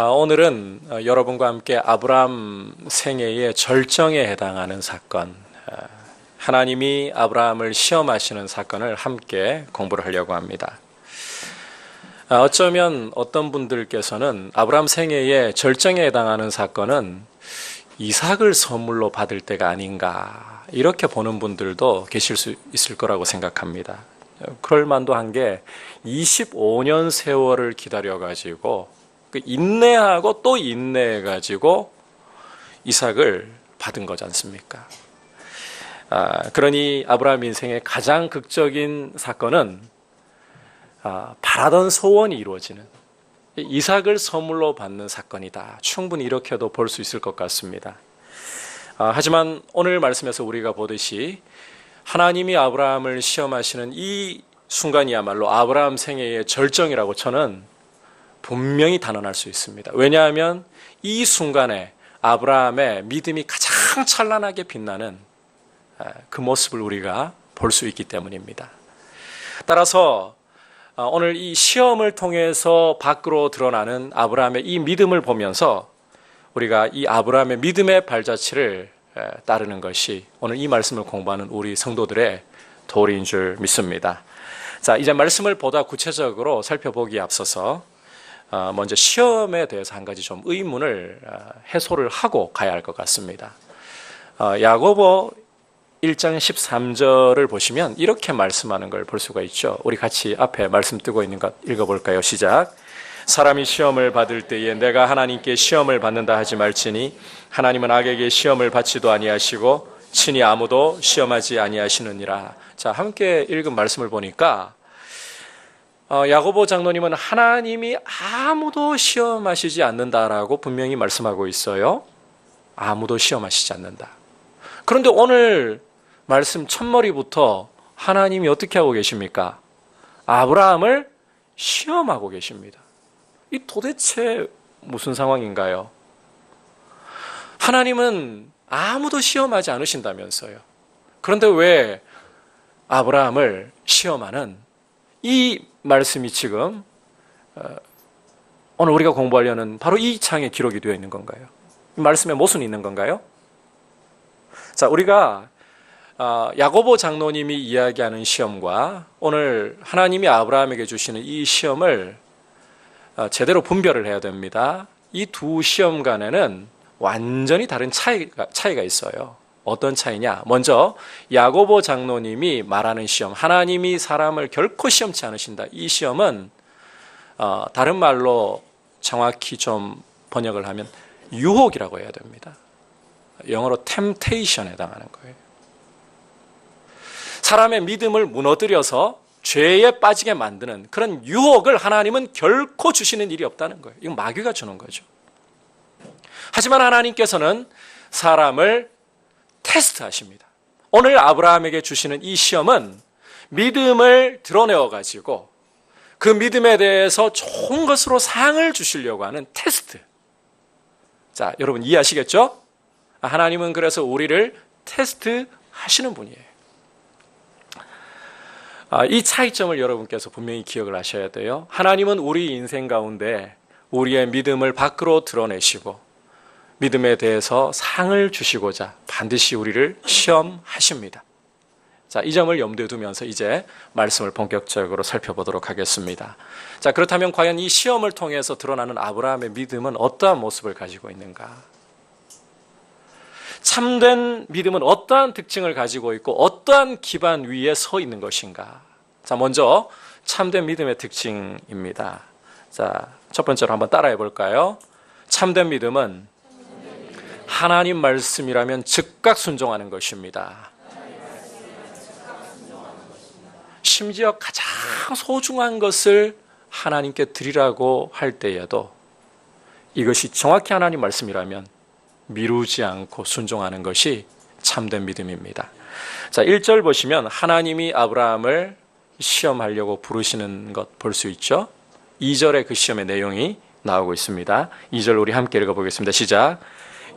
오늘은 여러분과 함께 아브라함 생애의 절정에 해당하는 사건, 하나님이 아브라함을 시험하시는 사건을 함께 공부를 하려고 합니다. 어쩌면 어떤 분들께서는 아브라함 생애의 절정에 해당하는 사건은 이삭을 선물로 받을 때가 아닌가, 이렇게 보는 분들도 계실 수 있을 거라고 생각합니다. 그럴 만도 한 게 25년 세월을 기다려가지고 인내하고 또 인내해가지고 이삭을 받은 거지 않습니까? 그러니 아브라함 인생의 가장 극적인 사건은 바라던 소원이 이루어지는 이삭을 선물로 받는 사건이다. 충분히 이렇게도 볼 수 있을 것 같습니다. 하지만 오늘 말씀에서 우리가 보듯이 하나님이 아브라함을 시험하시는 이 순간이야말로 아브라함 생애의 절정이라고 저는 분명히 단언할 수 있습니다. 왜냐하면 이 순간에 아브라함의 믿음이 가장 찬란하게 빛나는 그 모습을 우리가 볼 수 있기 때문입니다. 따라서 오늘 이 시험을 통해서 밖으로 드러나는 아브라함의 이 믿음을 보면서 우리가 이 아브라함의 믿음의 발자취를 따르는 것이 오늘 이 말씀을 공부하는 우리 성도들의 도리인 줄 믿습니다. 자, 이제 말씀을 보다 구체적으로 살펴보기에 앞서서 먼저 시험에 대해서 한 가지 좀 의문을 해소를 하고 가야 할 것 같습니다. 야고보 1장 13절을 보시면 이렇게 말씀하는 걸 볼 수가 있죠. 우리 같이 앞에 말씀 뜨고 있는 것 읽어볼까요? 시작. 사람이 시험을 받을 때에 내가 하나님께 시험을 받는다 하지 말지니 하나님은 악에게 시험을 받지도 아니하시고 친히 아무도 시험하지 아니하시느니라. 자, 함께 읽은 말씀을 보니까 야고보 장로님은 하나님이 아무도 시험하시지 않는다라고 분명히 말씀하고 있어요. 아무도 시험하시지 않는다. 그런데 오늘 말씀 첫머리부터 하나님이 어떻게 하고 계십니까? 아브라함을 시험하고 계십니다. 이 도대체 무슨 상황인가요? 하나님은 아무도 시험하지 않으신다면서요. 그런데 왜 아브라함을 시험하는 이 말씀이 지금 오늘 우리가 공부하려는 바로 이 장에 기록이 되어 있는 건가요? 이 말씀에 모순이 있는 건가요? 자, 우리가 야고보 장로님이 이야기하는 시험과 오늘 하나님이 아브라함에게 주시는 이 시험을 제대로 분별을 해야 됩니다. 이 두 시험 간에는 완전히 다른 차이가 있어요. 어떤 차이냐? 먼저 야고보 장로님이 말하는 시험, 하나님이 사람을 결코 시험치 않으신다. 이 시험은 다른 말로 정확히 좀 번역을 하면 유혹이라고 해야 됩니다. 영어로 temptation에 해당하는 거예요. 사람의 믿음을 무너뜨려서 죄에 빠지게 만드는 그런 유혹을 하나님은 결코 주시는 일이 없다는 거예요. 이건 마귀가 주는 거죠. 하지만 하나님께서는 사람을 테스트하십니다. 오늘 아브라함에게 주시는 이 시험은 믿음을 드러내어가지고 그 믿음에 대해서 좋은 것으로 상을 주시려고 하는 테스트. 자, 여러분 이해하시겠죠? 하나님은 그래서 우리를 테스트하시는 분이에요. 이 차이점을 여러분께서 분명히 기억을 하셔야 돼요. 하나님은 우리 인생 가운데 우리의 믿음을 밖으로 드러내시고 믿음에 대해서 상을 주시고자 반드시 우리를 시험하십니다. 자, 이 점을 염두에 두면서 이제 말씀을 본격적으로 살펴보도록 하겠습니다. 자, 그렇다면 과연 이 시험을 통해서 드러나는 아브라함의 믿음은 어떠한 모습을 가지고 있는가? 참된 믿음은 어떠한 특징을 가지고 있고 어떠한 기반 위에 서 있는 것인가? 자, 먼저 참된 믿음의 특징입니다. 자, 첫 번째로 한번 따라해 볼까요? 참된 믿음은 하나님 말씀이라면 즉각 순종하는 것입니다. 심지어 가장 소중한 것을 하나님께 드리라고 할 때에도 이것이 정확히 하나님 말씀이라면 미루지 않고 순종하는 것이 참된 믿음입니다. 자, 1절 보시면 하나님이 아브라함을 시험하려고 부르시는 것 볼 수 있죠. 2절에 그 시험의 내용이 나오고 있습니다. 2절 우리 함께 읽어보겠습니다. 시작.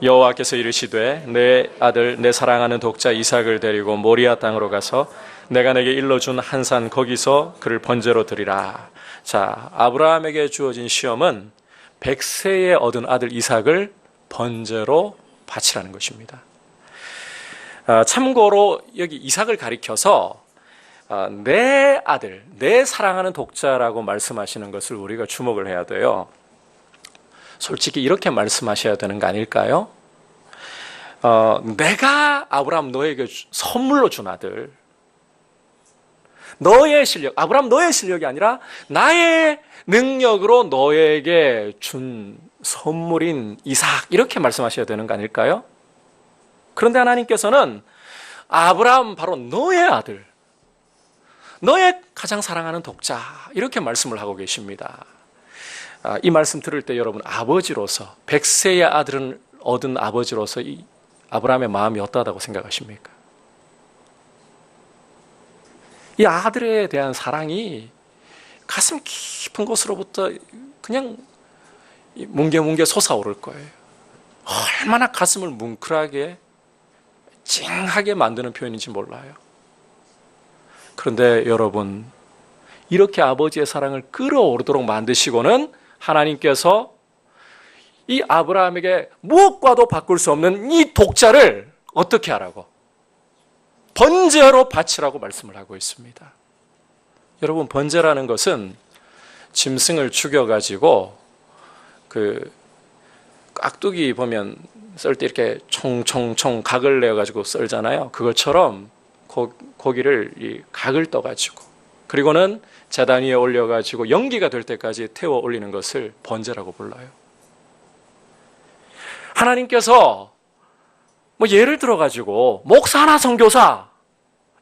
여호와께서 이르시되 내 아들 내 사랑하는 독자 이삭을 데리고 모리아 땅으로 가서 내가 내게 일러준 한 산 거기서 그를 번제로 드리라. 자, 아브라함에게 주어진 시험은 100세에 얻은 아들 이삭을 번제로 바치라는 것입니다. 참고로 여기 이삭을 가리켜서 내 아들, 내 사랑하는 독자라고 말씀하시는 것을 우리가 주목을 해야 돼요. 솔직히 이렇게 말씀하셔야 되는 거 아닐까요? 내가 아브라함 너에게 선물로 준 아들, 너의 실력, 아브라함 너의 실력이 아니라 나의 능력으로 너에게 준 선물인 이삭, 이렇게 말씀하셔야 되는 거 아닐까요? 그런데 하나님께서는 아브라함 바로 너의 아들, 너의 가장 사랑하는 독자, 이렇게 말씀을 하고 계십니다. 이 말씀 들을 때 여러분, 아버지로서 100세의 아들을 얻은 아버지로서 이 아브라함의 마음이 어떠하다고 생각하십니까? 이 아들에 대한 사랑이 가슴 깊은 곳으로부터 그냥 뭉게뭉게 솟아오를 거예요. 얼마나 가슴을 뭉클하게 찡하게 만드는 표현인지 몰라요. 그런데 여러분, 이렇게 아버지의 사랑을 끌어오르도록 만드시고는 하나님께서 이 아브라함에게 무엇과도 바꿀 수 없는 이 독자를 어떻게 하라고? 번제로 바치라고 말씀을 하고 있습니다. 여러분, 번제라는 것은 짐승을 죽여가지고 그 깍두기 보면 썰 때 이렇게 총총총 각을 내어가지고 썰잖아요. 그것처럼 고기를 각을 떠가지고 그리고는 제단 위에 올려가지고 연기가 될 때까지 태워 올리는 것을 번제라고 불러요. 하나님께서 뭐 예를 들어가지고 목사나 선교사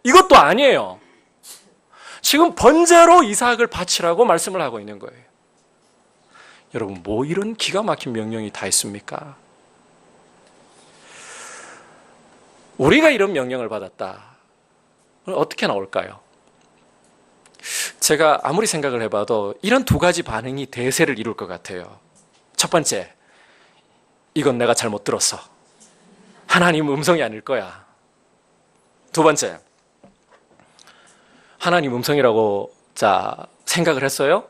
이것도 아니에요. 지금 번제로 이삭을 바치라고 말씀을 하고 있는 거예요. 여러분, 뭐 이런 기가 막힌 명령이 다 있습니까? 우리가 이런 명령을 받았다. 어떻게 나올까요? 제가 아무리 생각을 해봐도 이런 두 가지 반응이 대세를 이룰 것 같아요. 첫 번째, 이건 내가 잘못 들었어. 하나님 음성이 아닐 거야. 두 번째, 하나님 음성이라고 생각을 했어요?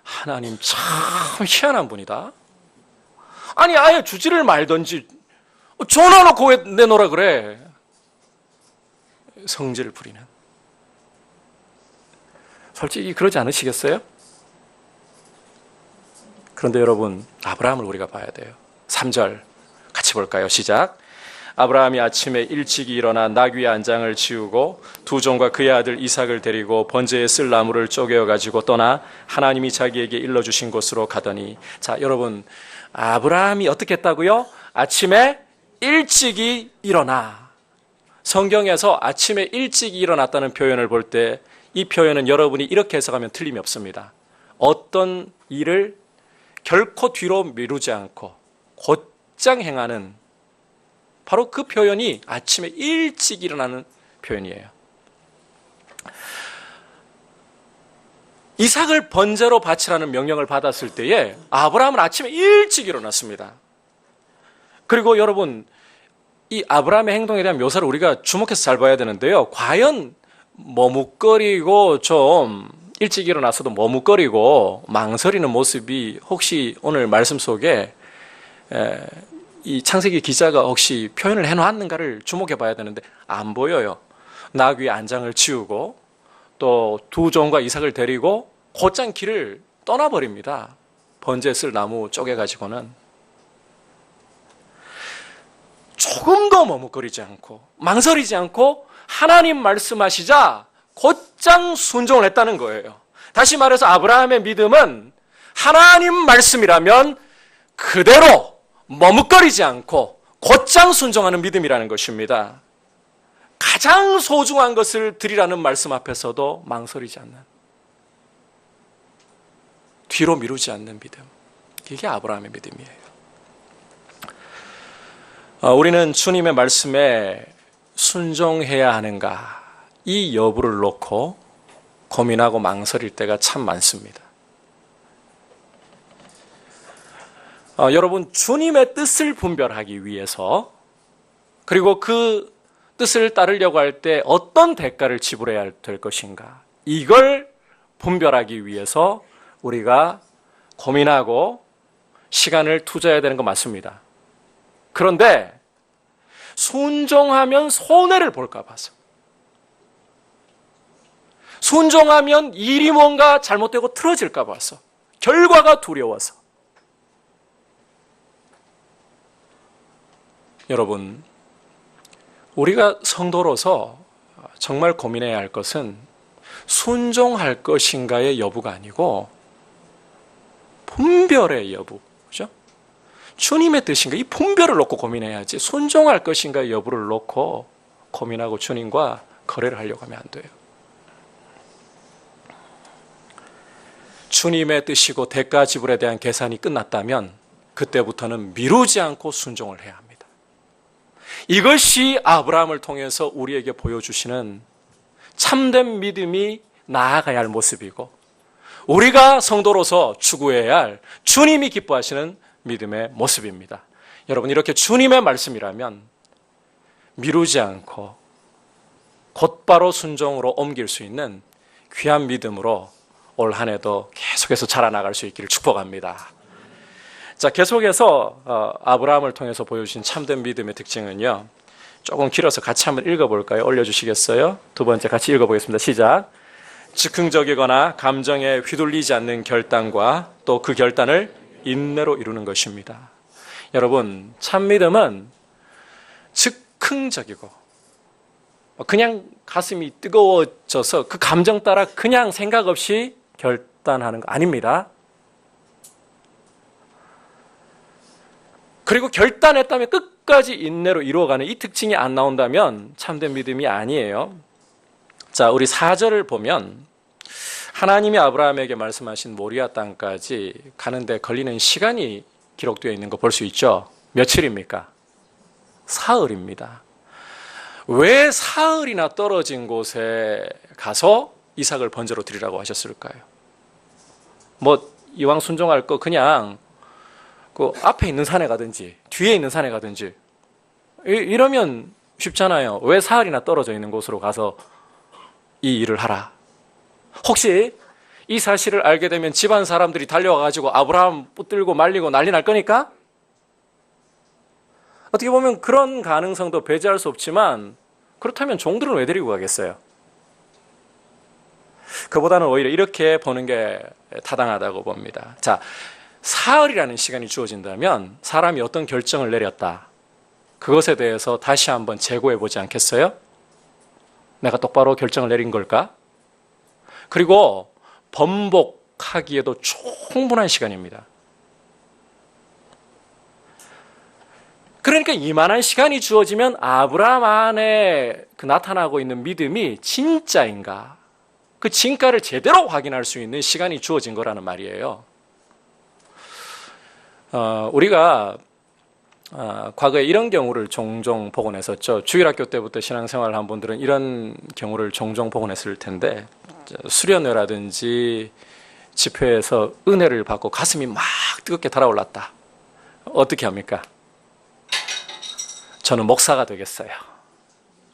하나님 참 희한한 분이다. 아니, 아예 주지를 말던지 전화 놓고 왜 내놓으라 그래? 성질을 부리는. 솔직히 그러지 않으시겠어요? 그런데 여러분, 아브라함을 우리가 봐야 돼요. 3절 같이 볼까요? 시작. 아브라함이 아침에 일찍이 일어나 나귀의 안장을 지우고 두 종과 그의 아들 이삭을 데리고 번제에 쓸 나무를 쪼개어 가지고 떠나 하나님이 자기에게 일러주신 곳으로 가더니. 자, 여러분, 아브라함이 어떻게 했다고요? 아침에 일찍이 일어나. 성경에서 아침에 일찍 일어났다는 표현을 볼 때 이 표현은 여러분이 이렇게 해석하면 틀림이 없습니다. 어떤 일을 결코 뒤로 미루지 않고 곧장 행하는, 바로 그 표현이 아침에 일찍 일어나는 표현이에요. 이삭을 번제로 바치라는 명령을 받았을 때에 아브라함은 아침에 일찍 일어났습니다. 그리고 여러분, 이 아브라함의 행동에 대한 묘사를 우리가 주목해서 잘 봐야 되는데요. 과연 머뭇거리고 좀 일찍 일어나서도 머뭇거리고 망설이는 모습이 혹시 오늘 말씀 속에 이 창세기 기자가 혹시 표현을 해놓았는가를 주목해 봐야 되는데 안 보여요. 나귀의 안장을 치우고 또 두 종과 이삭을 데리고 곧장 길을 떠나버립니다. 번제에 쓸 나무 쪼개가지고는. 조금도 머뭇거리지 않고 망설이지 않고 하나님 말씀하시자 곧장 순종을 했다는 거예요. 다시 말해서 아브라함의 믿음은 하나님 말씀이라면 그대로 머뭇거리지 않고 곧장 순종하는 믿음이라는 것입니다. 가장 소중한 것을 드리라는 말씀 앞에서도 망설이지 않는, 뒤로 미루지 않는 믿음, 이게 아브라함의 믿음이에요. 우리는 주님의 말씀에 순종해야 하는가, 이 여부를 놓고 고민하고 망설일 때가 참 많습니다. 여러분, 주님의 뜻을 분별하기 위해서, 그리고 그 뜻을 따르려고 할 때 어떤 대가를 지불해야 될 것인가, 이걸 분별하기 위해서 우리가 고민하고 시간을 투자해야 되는 거 맞습니다. 그런데 순종하면 손해를 볼까 봐서, 순종하면 일이 뭔가 잘못되고 틀어질까 봐서, 결과가 두려워서. 여러분, 우리가 성도로서 정말 고민해야 할 것은 순종할 것인가의 여부가 아니고 분별의 여부, 그죠? 주님의 뜻인가, 이 분별을 놓고 고민해야지 순종할 것인가의 여부를 놓고 고민하고 주님과 거래를 하려고 하면 안 돼요. 주님의 뜻이고 대가 지불에 대한 계산이 끝났다면 그때부터는 미루지 않고 순종을 해야 합니다. 이것이 아브라함을 통해서 우리에게 보여주시는 참된 믿음이 나아가야 할 모습이고, 우리가 성도로서 추구해야 할 주님이 기뻐하시는 믿음의 모습입니다. 여러분, 이렇게 주님의 말씀이라면 미루지 않고 곧바로 순종으로 옮길 수 있는 귀한 믿음으로 올 한 해도 계속해서 자라나갈 수 있기를 축복합니다. 자, 계속해서 아브라함을 통해서 보여주신 참된 믿음의 특징은요, 조금 길어서 같이 한번 읽어볼까요? 올려주시겠어요? 두 번째 같이 읽어보겠습니다. 시작. 즉흥적이거나 감정에 휘둘리지 않는 결단과 또 그 결단을 인내로 이루는 것입니다. 여러분, 참 믿음은 즉흥적이고 그냥 가슴이 뜨거워져서 그 감정 따라 그냥 생각 없이 결단하는 거 아닙니다. 그리고 결단했다면 끝까지 인내로 이루어가는 이 특징이 안 나온다면 참된 믿음이 아니에요. 자, 우리 4절을 보면 하나님이 아브라함에게 말씀하신 모리아 땅까지 가는데 걸리는 시간이 기록되어 있는 거 볼 수 있죠. 며칠입니까? 사흘입니다. 왜 사흘이나 떨어진 곳에 가서 이삭을 번제로 드리라고 하셨을까요? 뭐 이왕 순종할 거 그냥 그 앞에 있는 산에 가든지 뒤에 있는 산에 가든지 이러면 쉽잖아요. 왜 사흘이나 떨어져 있는 곳으로 가서 이 일을 하라? 혹시 이 사실을 알게 되면 집안 사람들이 달려와가지고 아브라함 붙들고 말리고 난리 날 거니까? 어떻게 보면 그런 가능성도 배제할 수 없지만, 그렇다면 종들은 왜 데리고 가겠어요? 그보다는 오히려 이렇게 보는 게 타당하다고 봅니다. 자, 사흘이라는 시간이 주어진다면 사람이 어떤 결정을 내렸다, 그것에 대해서 다시 한번 재고해 보지 않겠어요? 내가 똑바로 결정을 내린 걸까? 그리고 번복하기에도 충분한 시간입니다. 그러니까 이만한 시간이 주어지면 아브라함 안에 그 나타나고 있는 믿음이 진짜인가, 그 진가를 제대로 확인할 수 있는 시간이 주어진 거라는 말이에요. 우리가 과거에 이런 경우를 종종 보곤 했었죠. 주일학교 때부터 신앙생활을 한 분들은 이런 경우를 종종 보곤 했을 텐데, 수련회라든지 집회에서 은혜를 받고 가슴이 막 뜨겁게 달아올랐다. 어떻게 합니까? 저는 목사가 되겠어요.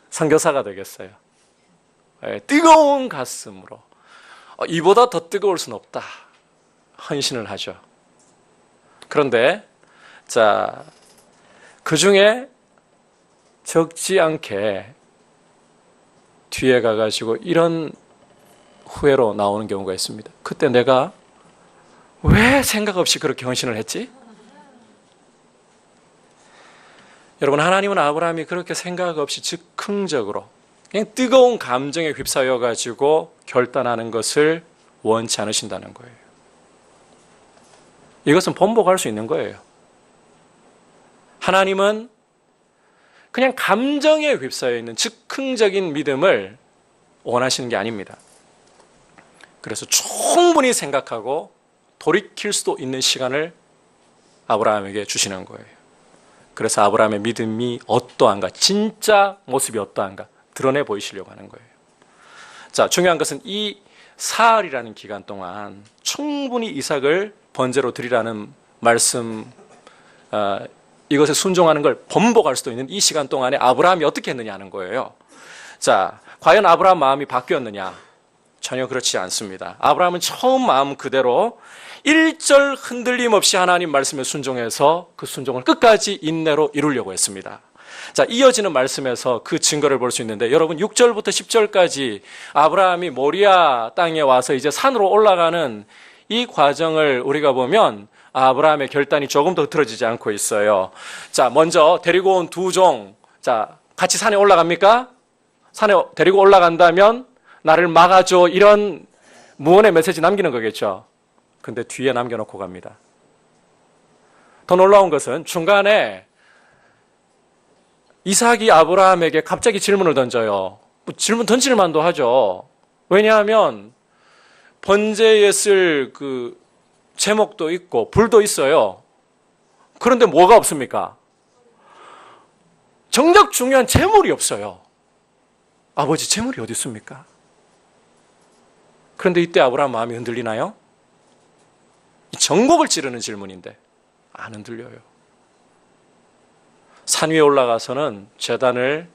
선교사가 되겠어요. 뜨거운 가슴으로, 이보다 더 뜨거울 수는 없다, 헌신을 하죠. 그런데 자, 그 중에 적지 않게 뒤에 가가지고 이런 후회로 나오는 경우가 있습니다. 그때 내가 왜 생각 없이 그렇게 헌신을 했지? 여러분, 하나님은 아브라함이 그렇게 생각 없이 즉흥적으로 그냥 뜨거운 감정에 휩싸여 가지고 결단하는 것을 원치 않으신다는 거예요. 이것은 번복할 수 있는 거예요. 하나님은 그냥 감정에 휩싸여 있는 즉흥적인 믿음을 원하시는 게 아닙니다. 그래서 충분히 생각하고 돌이킬 수도 있는 시간을 아브라함에게 주시는 거예요. 그래서 아브라함의 믿음이 어떠한가, 진짜 모습이 어떠한가 드러내 보이시려고 하는 거예요. 자, 중요한 것은 이 사흘이라는 기간 동안 충분히 이삭을 번제로 드리라는 말씀, 이것에 순종하는 걸 번복할 수도 있는 이 시간 동안에 아브라함이 어떻게 했느냐 하는 거예요. 자, 과연 아브라함 마음이 바뀌었느냐? 전혀 그렇지 않습니다. 아브라함은 처음 마음 그대로 일절 흔들림 없이 하나님 말씀에 순종해서 그 순종을 끝까지 인내로 이루려고 했습니다. 자, 이어지는 말씀에서 그 증거를 볼 수 있는데, 여러분 6절부터 10절까지 아브라함이 모리아 땅에 와서 이제 산으로 올라가는 이 과정을 우리가 보면 아브라함의 결단이 조금 더 흐트러지지 않고 있어요. 자, 먼저 데리고 온 두 종, 자, 같이 산에 올라갑니까? 산에 데리고 올라간다면 나를 막아줘, 이런 무언의 메시지 남기는 거겠죠. 근데 뒤에 남겨놓고 갑니다. 더 놀라운 것은 중간에 이삭이 아브라함에게 갑자기 질문을 던져요. 질문 던질 만도 하죠. 왜냐하면 번제에 쓸 그 제목도 있고 불도 있어요. 그런데 뭐가 없습니까? 정작 중요한 재물이 없어요. 아버지, 재물이 어디 있습니까? 그런데 이때 아브라함 마음이 흔들리나요? 이 전곡을 찌르는 질문인데 안 흔들려요. 산 위에 올라가서는 제단을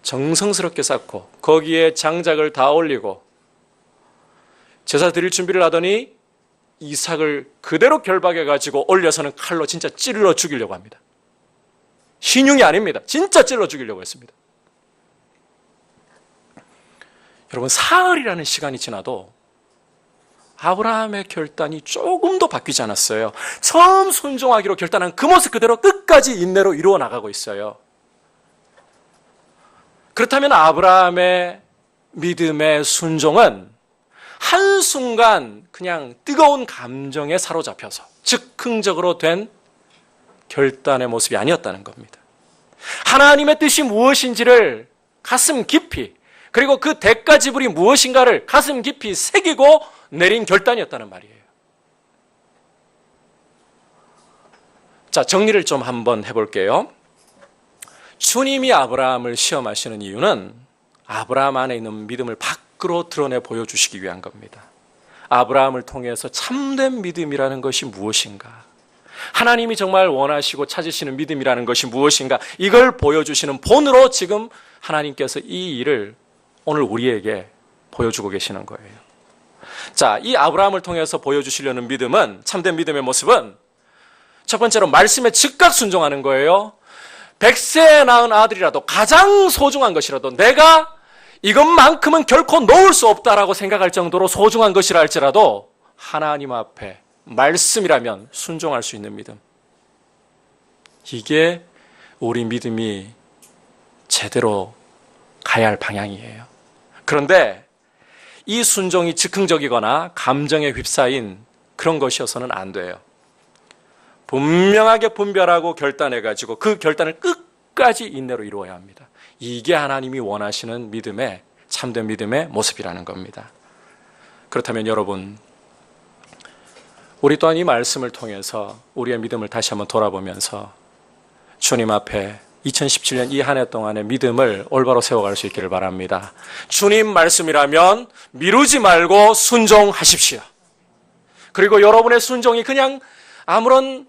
정성스럽게 쌓고 거기에 장작을 다 올리고 제사 드릴 준비를 하더니 이삭을 그대로 결박해 가지고 올려서는 칼로 진짜 찔러 죽이려고 합니다. 신용이 아닙니다. 진짜 찔러 죽이려고 했습니다. 여러분, 사흘이라는 시간이 지나도 아브라함의 결단이 조금도 바뀌지 않았어요. 처음 순종하기로 결단한 그 모습 그대로 끝까지 인내로 이루어 나가고 있어요. 그렇다면 아브라함의 믿음의 순종은 한순간 그냥 뜨거운 감정에 사로잡혀서 즉흥적으로 된 결단의 모습이 아니었다는 겁니다. 하나님의 뜻이 무엇인지를 가슴 깊이, 그리고 그 대가 지불이 무엇인가를 가슴 깊이 새기고 내린 결단이었다는 말이에요. 자, 정리를 좀 한번 해볼게요. 주님이 아브라함을 시험하시는 이유는 아브라함 안에 있는 믿음을 밖으로 드러내 보여주시기 위한 겁니다. 아브라함을 통해서 참된 믿음이라는 것이 무엇인가, 하나님이 정말 원하시고 찾으시는 믿음이라는 것이 무엇인가, 이걸 보여주시는 본으로 지금 하나님께서 이 일을 오늘 우리에게 보여주고 계시는 거예요. 자, 이 아브라함을 통해서 보여주시려는 믿음은, 참된 믿음의 모습은 첫 번째로 말씀에 즉각 순종하는 거예요. 100세에 낳은 아들이라도, 가장 소중한 것이라도 내가 이것만큼은 결코 놓을 수 없다라고 생각할 정도로 소중한 것이라 할지라도 하나님 앞에 말씀이라면 순종할 수 있는 믿음. 이게 우리 믿음이 제대로 가야 할 방향이에요. 그런데 이 순종이 즉흥적이거나 감정에 휩싸인 그런 것이어서는 안 돼요. 분명하게 분별하고 결단해가지고 그 결단을 끝까지 인내로 이루어야 합니다. 이게 하나님이 원하시는 믿음의, 참된 믿음의 모습이라는 겁니다. 그렇다면 여러분, 우리 또한 이 말씀을 통해서 우리의 믿음을 다시 한번 돌아보면서 주님 앞에 2017년 이 한 해 동안의 믿음을 올바로 세워갈 수 있기를 바랍니다. 주님 말씀이라면 미루지 말고 순종하십시오. 그리고 여러분의 순종이 그냥 아무런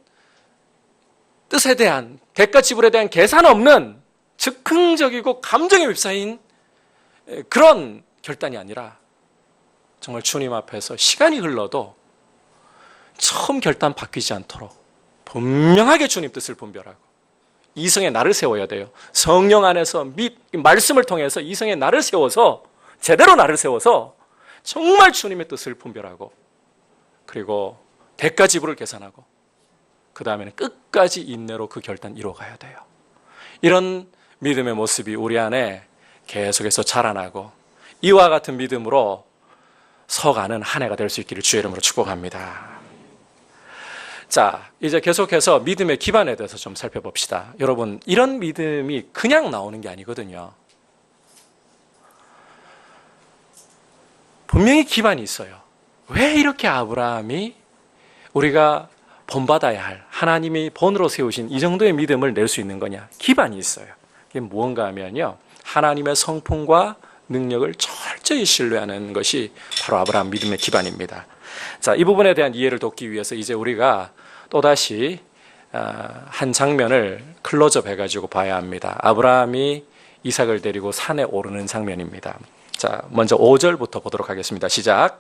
뜻에 대한, 대가 지불에 대한 계산 없는 즉흥적이고 감정에 휩싸인 그런 결단이 아니라 정말 주님 앞에서 시간이 흘러도 처음 결단 바뀌지 않도록 분명하게 주님 뜻을 분별하고 이성의 나를 세워야 돼요. 성령 안에서 말씀을 통해서 이성의 나를 세워서, 제대로 나를 세워서 정말 주님의 뜻을 분별하고, 그리고 대가 지불을 계산하고, 그 다음에는 끝까지 인내로 그 결단 이루어가야 돼요. 이런 믿음의 모습이 우리 안에 계속해서 자라나고 이와 같은 믿음으로 서가는 한 해가 될 수 있기를 주의 이름으로 축복합니다. 자, 이제 계속해서 믿음의 기반에 대해서 좀 살펴봅시다. 여러분, 이런 믿음이 그냥 나오는 게 아니거든요. 분명히 기반이 있어요. 왜 이렇게 아브라함이 우리가 본받아야 할, 하나님이 본으로 세우신 이 정도의 믿음을 낼 수 있는 거냐? 기반이 있어요. 이게 무언가 하면요, 하나님의 성품과 능력을 철저히 신뢰하는 것이 바로 아브라함 믿음의 기반입니다. 자, 이 부분에 대한 이해를 돕기 위해서 이제 우리가 또다시 한 장면을 클로즈업 해가지고 봐야 합니다. 아브라함이 이삭을 데리고 산에 오르는 장면입니다. 자, 먼저 5절부터 보도록 하겠습니다. 시작.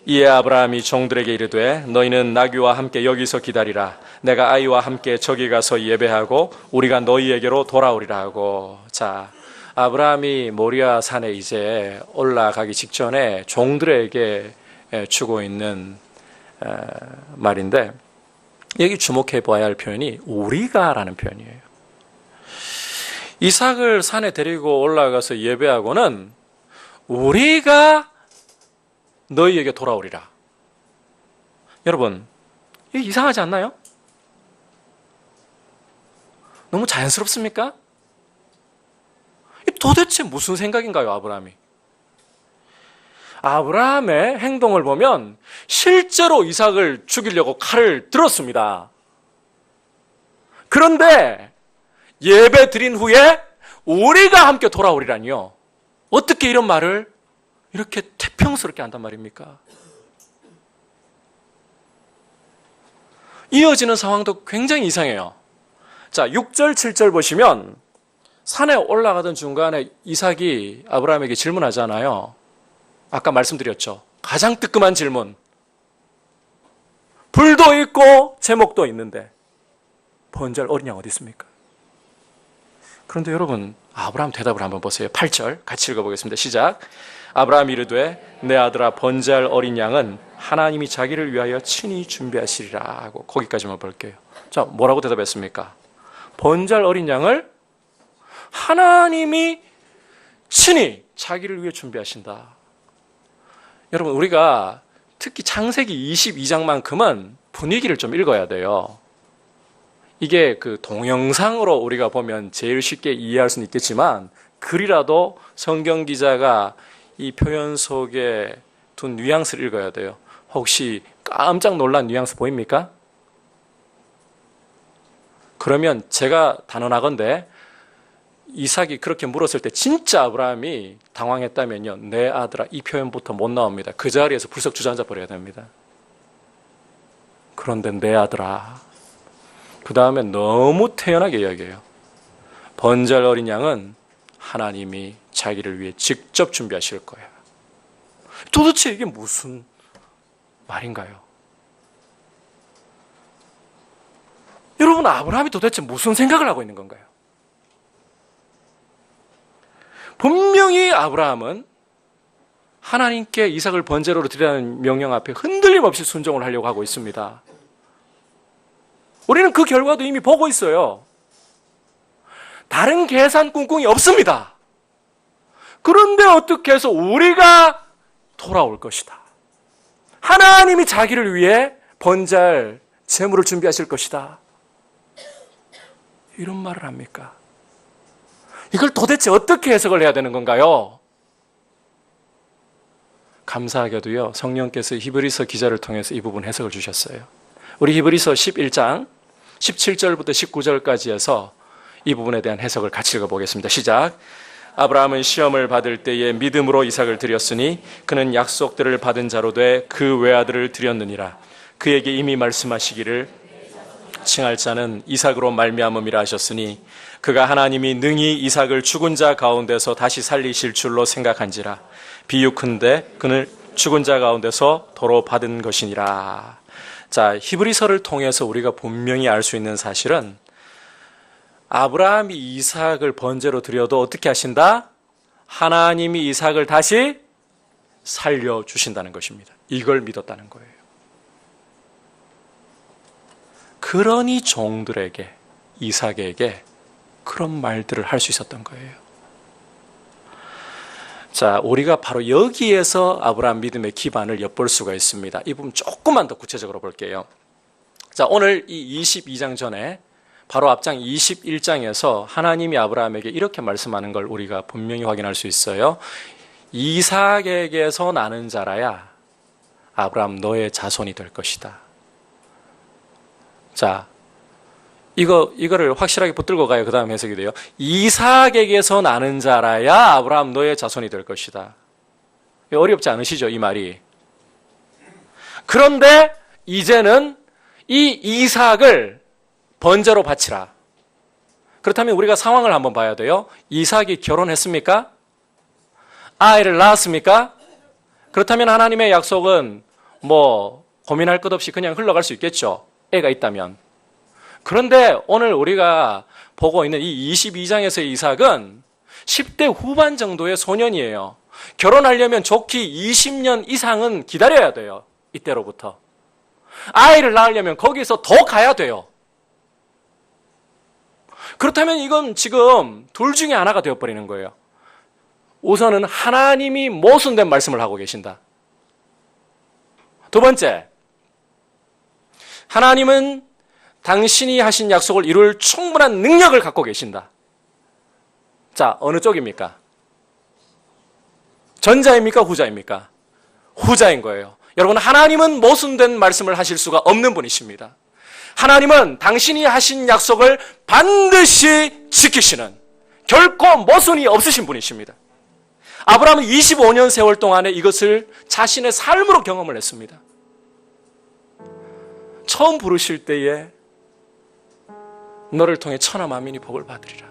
이에 아브라함이 종들에게 이르되 너희는 나귀와 함께 여기서 기다리라. 내가 아이와 함께 저기 가서 예배하고 우리가 너희에게로 돌아오리라 하고. 자, 아브라함이 모리아 산에 이제 올라가기 직전에 종들에게 주고 있는 말인데, 여기 주목해 봐야 할 표현이 우리가라는 표현이에요. 이삭을 산에 데리고 올라가서 예배하고는 우리가 너희에게 돌아오리라. 여러분, 이게 이상하지 않나요? 너무 자연스럽습니까? 도대체 무슨 생각인가요, 아브라함이? 아브라함의 행동을 보면 실제로 이삭을 죽이려고 칼을 들었습니다. 그런데 예배 드린 후에 우리가 함께 돌아오리라니요. 어떻게 이런 말을 이렇게 태평스럽게 한단 말입니까? 이어지는 상황도 굉장히 이상해요. 자, 6절, 7절 보시면 산에 올라가던 중간에 이삭이 아브라함에게 질문하잖아요. 아까 말씀드렸죠. 가장 뜨끔한 질문. 불도 있고 제목도 있는데 번제할 어린 양 어디 있습니까? 그런데 여러분, 아브라함 대답을 한번 보세요. 8절 같이 읽어보겠습니다. 시작. 아브라함이 이르되 내 아들아, 번제할 어린 양은 하나님이 자기를 위하여 친히 준비하시리라 하고, 거기까지만 볼게요. 자, 뭐라고 대답했습니까? 번제할 어린 양을 하나님이 친히 자기를 위해 준비하신다. 여러분, 우리가 특히 창세기 22장만큼은 분위기를 좀 읽어야 돼요. 이게 그 동영상으로 우리가 보면 제일 쉽게 이해할 수는 있겠지만, 글이라도 성경 기자가 이 표현 속에 둔 뉘앙스를 읽어야 돼요. 혹시 깜짝 놀란 뉘앙스 보입니까? 그러면 제가 단언하건대 이삭이 그렇게 물었을 때 진짜 아브라함이 당황했다면요, 내 아들아, 이 표현부터 못 나옵니다. 그 자리에서 불석 주저앉아 버려야 됩니다. 그런데 내 아들아, 그 다음에 너무 태연하게 이야기해요. 번제할 어린 양은 하나님이 자기를 위해 직접 준비하실 거야. 도대체 이게 무슨 말인가요? 여러분, 아브라함이 도대체 무슨 생각을 하고 있는 건가요? 분명히 아브라함은 하나님께 이삭을 번제로 드리라는 명령 앞에 흔들림 없이 순종을 하려고 하고 있습니다. 우리는 그 결과도 이미 보고 있어요. 다른 계산 꿍꿍이 없습니다. 그런데 어떻게 해서 우리가 돌아올 것이다. 하나님이 자기를 위해 번제할 제물을 준비하실 것이다. 이런 말을 합니까? 이걸 도대체 어떻게 해석을 해야 되는 건가요? 감사하게도요, 성령께서 히브리서 기자를 통해서 이 부분 해석을 주셨어요. 우리 히브리서 11장 17절부터 19절까지 해서 이 부분에 대한 해석을 같이 읽어보겠습니다. 시작. 아브라함은 시험을 받을 때에 믿음으로 이삭을 드렸으니 그는 약속들을 받은 자로 돼 그 외아들을 드렸느니라. 그에게 이미 말씀하시기를 칭할 자는 이삭으로 말미암음이라 하셨으니 그가 하나님이 능히 이삭을 죽은 자 가운데서 다시 살리실 줄로 생각한지라. 비유컨대 그는 죽은 자 가운데서 도로 받은 것이니라. 자, 히브리서를 통해서 우리가 분명히 알 수 있는 사실은 아브라함이 이삭을 번제로 드려도 어떻게 하신다? 하나님이 이삭을 다시 살려주신다는 것입니다. 이걸 믿었다는 거예요. 그러니 종들에게, 이삭에게 그런 말들을 할 수 있었던 거예요. 자, 우리가 바로 여기에서 아브라함 믿음의 기반을 엿볼 수가 있습니다. 이 부분 조금만 더 구체적으로 볼게요. 자, 오늘 이 22장 전에 바로 앞장 21장에서 하나님이 아브라함에게 이렇게 말씀하는 걸 우리가 분명히 확인할 수 있어요. 이삭에게서 나는 자라야 아브라함 너의 자손이 될 것이다. 자, 이거를 확실하게 붙들고 가야 그 다음 해석이 돼요. 이삭에게서 나는 자라야 아브라함 너의 자손이 될 것이다. 어렵지 않으시죠, 이 말이? 그런데 이제는 이 이삭을 번제로 바치라. 그렇다면 우리가 상황을 한번 봐야 돼요. 이삭이 결혼했습니까? 아이를 낳았습니까? 그렇다면 하나님의 약속은 뭐 고민할 것 없이 그냥 흘러갈 수 있겠죠. 애가 있다면. 그런데 오늘 우리가 보고 있는 이 22장에서의 이삭은 10대 후반 정도의 소년이에요. 결혼하려면 좋기 20년 이상은 기다려야 돼요. 이때로부터. 아이를 낳으려면 거기서 더 가야 돼요. 그렇다면 이건 지금 둘 중에 하나가 되어버리는 거예요. 우선은 하나님이 모순된 말씀을 하고 계신다. 두 번째, 하나님은 당신이 하신 약속을 이룰 충분한 능력을 갖고 계신다. 자, 어느 쪽입니까? 전자입니까? 후자입니까? 후자인 거예요. 여러분, 하나님은 모순된 말씀을 하실 수가 없는 분이십니다. 하나님은 당신이 하신 약속을 반드시 지키시는, 결코 모순이 없으신 분이십니다. 아브라함은 25년 세월 동안에 이것을 자신의 삶으로 경험을 했습니다. 처음 부르실 때에 너를 통해 천하 만민이 복을 받으리라.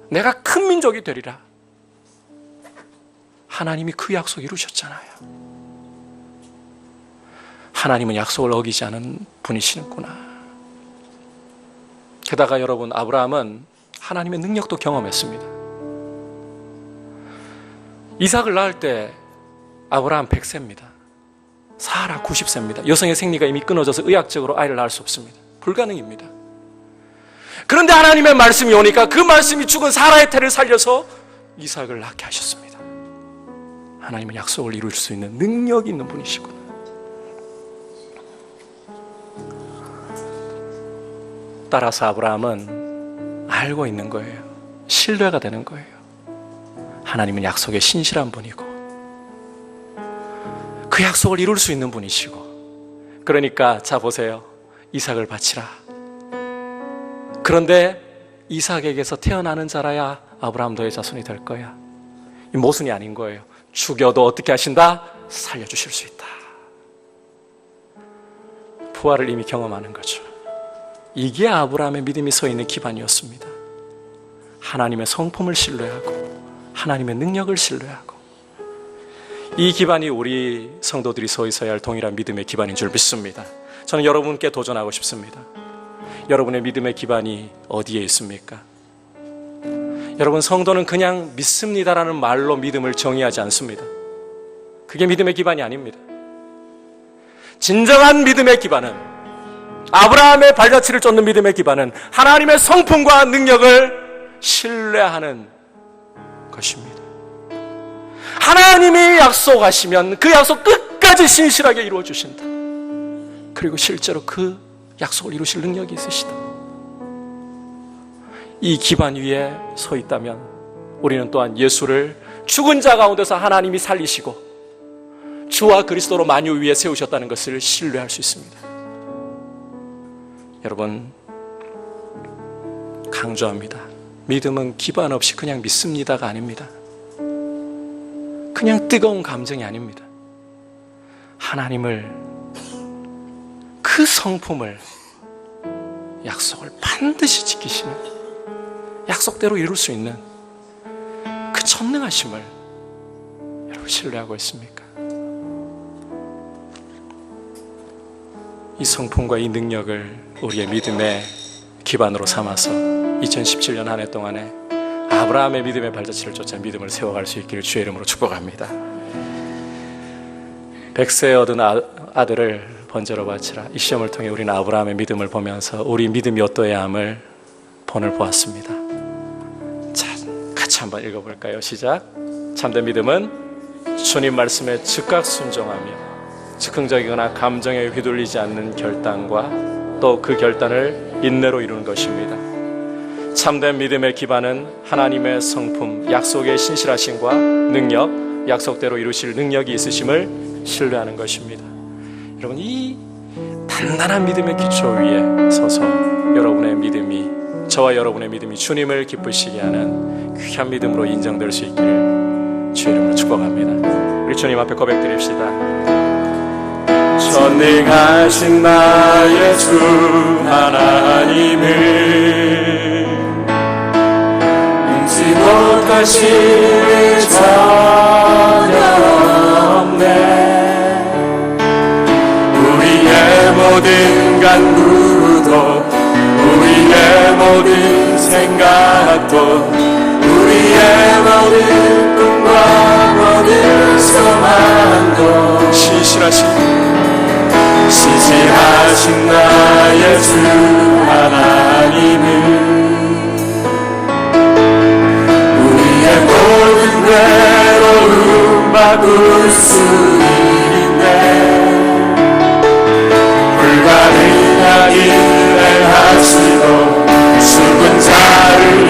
내가 큰 민족이 되리라. 하나님이 그 약속 이루셨잖아요. 하나님은 약속을 어기지 않은 분이시는구나. 게다가 여러분, 아브라함은 하나님의 능력도 경험했습니다. 이삭을 낳을 때 아브라함 100세입니다. 사라 90세입니다. 여성의 생리가 이미 끊어져서 의학적으로 아이를 낳을 수 없습니다. 불가능입니다. 그런데 하나님의 말씀이 오니까 그 말씀이 죽은 사라의 태를 살려서 이삭을 낳게 하셨습니다. 하나님은 약속을 이룰 수 있는 능력이 있는 분이시구나. 따라서 아브라함은 알고 있는 거예요. 신뢰가 되는 거예요. 하나님은 약속에 신실한 분이고 그 약속을 이룰 수 있는 분이시고, 그러니까 자 보세요. 이삭을 바치라. 그런데 이삭에게서 태어나는 자라야 아브라함 너의 자손이 될 거야. 이 모순이 아닌 거예요. 죽여도 어떻게 하신다? 살려주실 수 있다. 부활을 이미 경험하는 거죠. 이게 아브라함의 믿음이 서 있는 기반이었습니다. 하나님의 성품을 신뢰하고 하나님의 능력을 신뢰하고, 이 기반이 우리 성도들이 서 있어야 할 동일한 믿음의 기반인 줄 믿습니다. 저는 여러분께 도전하고 싶습니다. 여러분의 믿음의 기반이 어디에 있습니까? 여러분, 성도는 그냥 믿습니다라는 말로 믿음을 정의하지 않습니다. 그게 믿음의 기반이 아닙니다. 진정한 믿음의 기반은, 아브라함의 발자취를 쫓는 믿음의 기반은 하나님의 성품과 능력을 신뢰하는 것입니다. 하나님이 약속하시면 그 약속 끝까지 신실하게 이루어 주신다. 그리고 실제로 그 약속을 이루실 능력이 있으시다. 이 기반 위에 서 있다면 우리는 또한 예수를 죽은 자 가운데서 하나님이 살리시고 주와 그리스도로 만유 위에 세우셨다는 것을 신뢰할 수 있습니다. 여러분, 강조합니다. 믿음은 기반 없이 그냥 믿습니다가 아닙니다. 그냥 뜨거운 감정이 아닙니다. 하나님을, 그 성품을, 약속을 반드시 지키시는, 약속대로 이룰 수 있는 그 전능하심을 여러분 신뢰하고 있습니까? 이 성품과 이 능력을 우리의 믿음의 기반으로 삼아서 2017년 한 해 동안에 아브라함의 믿음의 발자취를 쫓아 믿음을 세워갈 수 있기를 주의 이름으로 축복합니다. 100세 얻은 아들을 번제로 바치라. 이 시험을 통해 우리는 아브라함의 믿음을 보면서 우리 믿음이 어떠해야 함을 본을 보았습니다. 자, 같이 한번 읽어볼까요? 시작. 참된 믿음은 주님 말씀에 즉각 순종하며 즉흥적이거나 감정에 휘둘리지 않는 결단과 또 그 결단을 인내로 이루는 것입니다. 참된 믿음의 기반은 하나님의 성품, 약속의 신실하심과 능력, 약속대로 이루실 능력이 있으심을 신뢰하는 것입니다. 여러분, 이 단단한 믿음의 기초 위에 서서 여러분의 믿음이, 저와 여러분의 믿음이 주님을 기쁘시게 하는 귀한 믿음으로 인정될 수 있기를 주의 이름으로 축복합니다. 우리 주님 앞에 고백드립시다. 전능하신 나의 주 하나님을 잊지 못하실 자 생각도 우리의 모든 꿈과 모든 소망도 신실하신 나의 주 하나님은 우리의 모든 괴로움 바꿀 수 있네. 불가능한 일을 하시고 죽은 자를